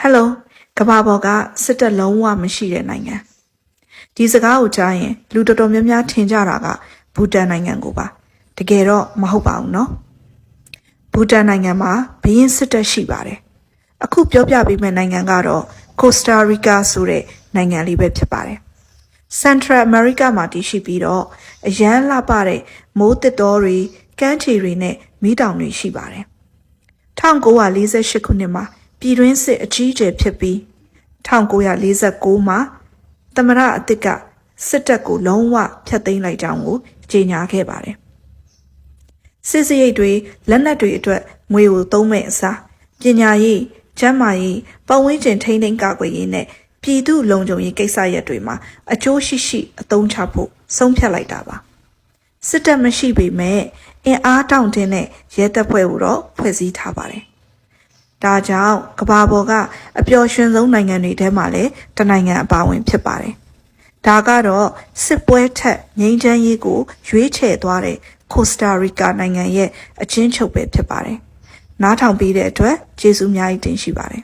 Hello ကဘာပေါ်ကစစ်တပ်လုံးဝမရှိတဲ့နိုင်ငံဒီစကားကိုကြားရင်လူတော်တော်များများထင်ကြတာကဘူတန်နိုင်ငံကိုပါတကယ်တော့မဟုတ်ပါဘူးနော်ဘူတန်နိုင်ငံမှာဘရင်စစ်တပ်ရှိပါတယ်အခုပြောပြပေးမယ့်နိုင်ငံကတော့ Costa Rica ဆိုတဲ့နိုင်ငံလေးပဲဖြစ်ပါတယ် Central America မှာတည်ရှိပြီးတော့အရန်လှပတဲ့မိုးတစ်တော်တွေကမ်းခြေတွေနဲ့မီးတောင်တွေရှိပါတယ်1948ခုနှစ်မှာပြည်တွင်းစစ်အကြီးအကျယ်ဖြစ်ပြီး1949မှာသမရအသစ်ကစစ်တပ်ကိုလုံးဝဖျက်သိမ်းလိုက်ကြောင်းကိုကြေညာခဲ့ပါတယ်စစ်စရိတ်တွေလက်နက်တွေအတွက်ငွေကိုသုံးမဲ့အစားပညာရေးကျန်းမာရေးပတ်ဝန်းကျင်ထိန်းသိမ်းကာကွယ်ရေးနဲ့ပြည်သူလုံခြုံရေးကိစ္စရပ်တွေမှာအကျိုးရှိအသုံးချဖို့ဆုံးဖြတ်လိုက်တာပါစစ်တပ်မရှိပေမဲ့အင်အားတောင့်တင်းတဲ့ရဲတပ်ဖွဲ့ကိုတော့ဖွဲ့စည်းထားပါတယ်ဒါကြောင့်ကမ္ဘာပေါ်ကအပျော်ရွှင်ဆုံးနိုင်ငံတွေထဲမှာလည်းတနိုင်ငံအပါအဝင်ဖြစ်ပါတယ်ဒါကတော့စစ်ပွဲထက်ငြိမ်းချမ်းရေးကိုရွေးချယ်သွားတဲ့ Costa Rica နိုင်ငံရဲ့အချင်းချုပ်ပဲဖြစ်ပါတယ်နားထောင်ပေးတဲ့အတွက်ကျေးဇူးအများကြီးတင်ရှိပါတယ်